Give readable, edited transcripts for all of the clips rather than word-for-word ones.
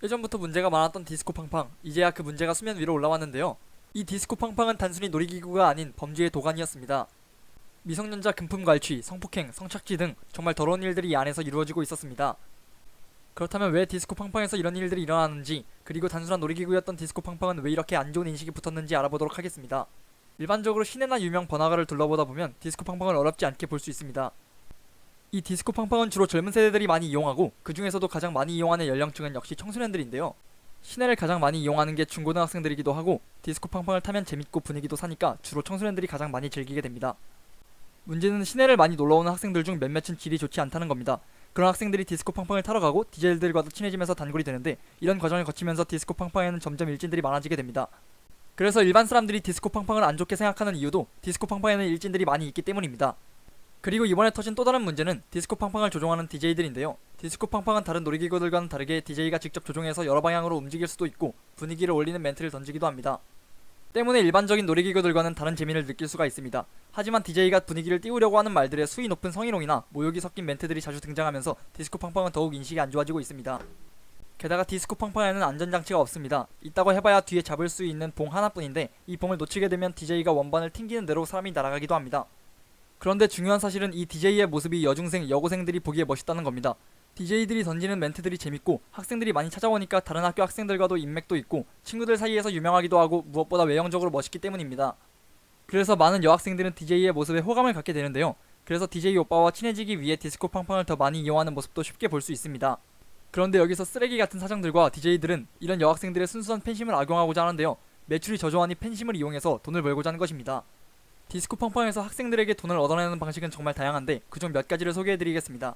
예전부터 문제가 많았던 디스코 팡팡, 이제야 그 문제가 수면 위로 올라왔는데요. 이 디스코 팡팡은 단순히 놀이기구가 아닌 범죄의 도가니였습니다. 미성년자 금품 갈취, 성폭행, 성착취 등 정말 더러운 일들이 이 안에서 이루어지고 있었습니다. 그렇다면 왜 디스코 팡팡에서 이런 일들이 일어나는지, 그리고 단순한 놀이기구였던 디스코 팡팡은 왜 이렇게 안 좋은 인식이 붙었는지 알아보도록 하겠습니다. 일반적으로 시내나 유명 번화가를 둘러보다 보면 디스코 팡팡을 어렵지 않게 볼 수 있습니다. 이 디스코 팡팡은 주로 젊은 세대들이 많이 이용하고, 그 중에서도 가장 많이 이용하는 연령층은 역시 청소년들인데요. 시내를 가장 많이 이용하는 게 중고등학생들이기도 하고, 디스코 팡팡을 타면 재밌고 분위기도 사니까 주로 청소년들이 가장 많이 즐기게 됩니다. 문제는 시내를 많이 놀러오는 학생들 중 몇몇은 질이 좋지 않다는 겁니다. 그런 학생들이 디스코 팡팡을 타러 가고 DJ들과도 친해지면서 단골이 되는데, 이런 과정을 거치면서 디스코 팡팡에는 점점 일진들이 많아지게 됩니다. 그래서 일반 사람들이 디스코 팡팡을 안 좋게 생각하는 이유도 디스코 팡팡에는 일진들이 많이 있기 때문입니다. 그리고 이번에 터진 또 다른 문제는 디스코 팡팡을 조종하는 DJ들인데요. 디스코 팡팡은 다른 놀이기구들과는 다르게 DJ가 직접 조종해서 여러 방향으로 움직일 수도 있고, 분위기를 올리는 멘트를 던지기도 합니다. 때문에 일반적인 놀이기구들과는 다른 재미를 느낄 수가 있습니다. 하지만 DJ가 분위기를 띄우려고 하는 말들에 수위 높은 성희롱이나 모욕이 섞인 멘트들이 자주 등장하면서 디스코 팡팡은 더욱 인식이 안 좋아지고 있습니다. 게다가 디스코 팡팡에는 안전장치가 없습니다. 있다고 해봐야 뒤에 잡을 수 있는 봉 하나뿐인데, 이 봉을 놓치게 되면 DJ가 원반을 튕기는 대로 사람이 날아가기도 합니다. 그런데 중요한 사실은 이 DJ의 모습이 여중생, 여고생들이 보기에 멋있다는 겁니다. DJ들이 던지는 멘트들이 재밌고 학생들이 많이 찾아오니까 다른 학교 학생들과도 인맥도 있고 친구들 사이에서 유명하기도 하고, 무엇보다 외형적으로 멋있기 때문입니다. 그래서 많은 여학생들은 DJ의 모습에 호감을 갖게 되는데요. 그래서 DJ 오빠와 친해지기 위해 디스코 팡팡을 더 많이 이용하는 모습도 쉽게 볼 수 있습니다. 그런데 여기서 쓰레기 같은 사장들과 DJ들은 이런 여학생들의 순수한 팬심을 악용하고자 하는데요. 매출이 저조하니 팬심을 이용해서 돈을 벌고자 하는 것입니다. 디스코 팡팡에서 학생들에게 돈을 얻어내는 방식은 정말 다양한데, 그중 몇 가지를 소개해드리겠습니다.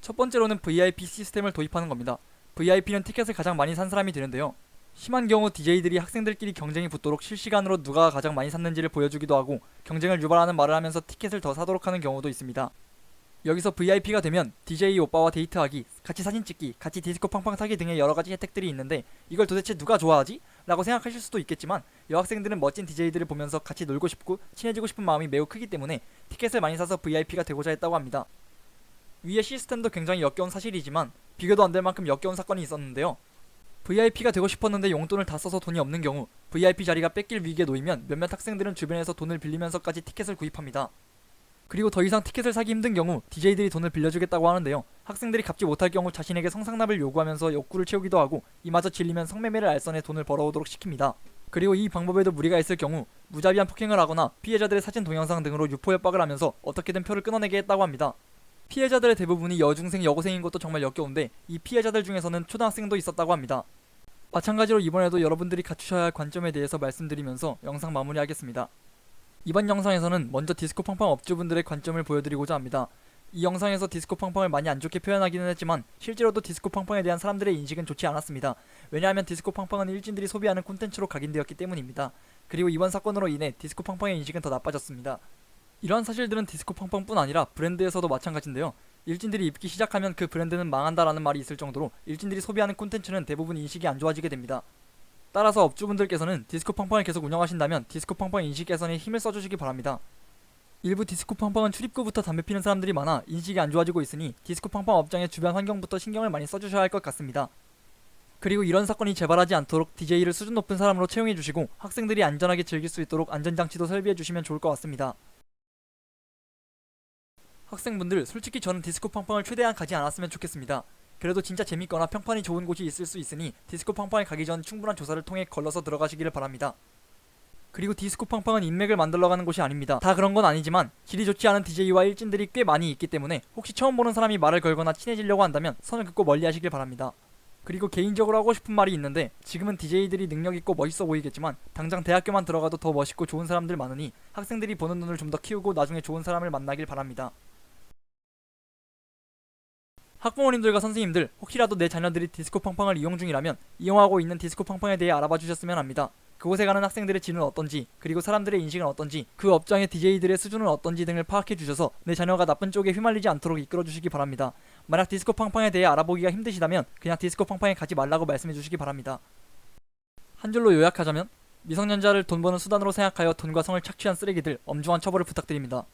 첫 번째로는 VIP 시스템을 도입하는 겁니다. VIP는 티켓을 가장 많이 산 사람이 되는데요. 심한 경우 DJ들이 학생들끼리 경쟁이 붙도록 실시간으로 누가 가장 많이 샀는지를 보여주기도 하고, 경쟁을 유발하는 말을 하면서 티켓을 더 사도록 하는 경우도 있습니다. 여기서 VIP가 되면 DJ 오빠와 데이트하기, 같이 사진 찍기, 같이 디스코 팡팡 타기 등의 여러가지 혜택들이 있는데, 이걸 도대체 누가 좋아하지? 라고 생각하실 수도 있겠지만, 여학생들은 멋진 DJ들을 보면서 같이 놀고 싶고 친해지고 싶은 마음이 매우 크기 때문에 티켓을 많이 사서 VIP가 되고자 했다고 합니다. 위의 시스템도 굉장히 역겨운 사실이지만 비교도 안 될 만큼 역겨운 사건이 있었는데요. VIP가 되고 싶었는데 용돈을 다 써서 돈이 없는 경우, VIP 자리가 뺏길 위기에 놓이면 몇몇 학생들은 주변에서 돈을 빌리면서까지 티켓을 구입합니다. 그리고 더 이상 티켓을 사기 힘든 경우 DJ들이 돈을 빌려주겠다고 하는데요. 학생들이 갚지 못할 경우 자신에게 성상납을 요구하면서 욕구를 채우기도 하고, 이마저 질리면 성매매를 알선해 돈을 벌어오도록 시킵니다. 그리고 이 방법에도 무리가 있을 경우 무자비한 폭행을 하거나 피해자들의 사진 동영상 등으로 유포 협박을 하면서 어떻게든 표를 끊어내게 했다고 합니다. 피해자들의 대부분이 여중생, 여고생인 것도 정말 역겨운데, 이 피해자들 중에서는 초등학생도 있었다고 합니다. 마찬가지로 이번에도 여러분들이 갖추셔야 할 관점에 대해서 말씀드리면서 영상 마무리하겠습니다. 이번 영상에서는 먼저 디스코 팡팡 업주분들의 관점을 보여드리고자 합니다. 이 영상에서 디스코 팡팡을 많이 안 좋게 표현하기는 했지만 실제로도 디스코 팡팡에 대한 사람들의 인식은 좋지 않았습니다. 왜냐하면 디스코 팡팡은 일진들이 소비하는 콘텐츠로 각인되었기 때문입니다. 그리고 이번 사건으로 인해 디스코 팡팡의 인식은 더 나빠졌습니다. 이러한 사실들은 디스코 팡팡뿐 아니라 브랜드에서도 마찬가지인데요. 일진들이 입기 시작하면 그 브랜드는 망한다라는 말이 있을 정도로 일진들이 소비하는 콘텐츠는 대부분 인식이 안 좋아지게 됩니다. 따라서 업주분들께서는 디스코 팡팡을 계속 운영하신다면 디스코 팡팡 인식 개선에 힘을 써주시기 바랍니다. 일부 디스코 팡팡은 출입구부터 담배 피는 사람들이 많아 인식이 안 좋아지고 있으니 디스코 팡팡 업장의 주변 환경부터 신경을 많이 써주셔야 할 것 같습니다. 그리고 이런 사건이 재발하지 않도록 DJ를 수준 높은 사람으로 채용해주시고 학생들이 안전하게 즐길 수 있도록 안전장치도 설비해주시면 좋을 것 같습니다. 학생분들, 솔직히 저는 디스코 팡팡을 최대한 가지 않았으면 좋겠습니다. 그래도 진짜 재밌거나 평판이 좋은 곳이 있을 수 있으니 디스코 팡팡에 가기 전 충분한 조사를 통해 걸러서 들어가시기를 바랍니다. 그리고 디스코 팡팡은 인맥을 만들러 가는 곳이 아닙니다. 다 그런 건 아니지만 질이 좋지 않은 DJ와 일진들이 꽤 많이 있기 때문에 혹시 처음 보는 사람이 말을 걸거나 친해지려고 한다면 선을 긋고 멀리 하시길 바랍니다. 그리고 개인적으로 하고 싶은 말이 있는데, 지금은 DJ들이 능력있고 멋있어 보이겠지만 당장 대학교만 들어가도 더 멋있고 좋은 사람들 많으니 학생들이 보는 눈을 좀 더 키우고 나중에 좋은 사람을 만나길 바랍니다. 학부모님들과 선생님들, 혹시라도 내 자녀들이 디스코 팡팡을 이용 중이라면 이용하고 있는 디스코 팡팡에 대해 알아봐 주셨으면 합니다. 그곳에 가는 학생들의 질은 어떤지, 그리고 사람들의 인식은 어떤지, 그 업장의 DJ들의 수준은 어떤지 등을 파악해 주셔서 내 자녀가 나쁜 쪽에 휘말리지 않도록 이끌어 주시기 바랍니다. 만약 디스코 팡팡에 대해 알아보기가 힘드시다면 그냥 디스코 팡팡에 가지 말라고 말씀해 주시기 바랍니다. 한 줄로 요약하자면, 미성년자를 돈 버는 수단으로 생각하여 돈과 성을 착취한 쓰레기들, 엄중한 처벌을 부탁드립니다.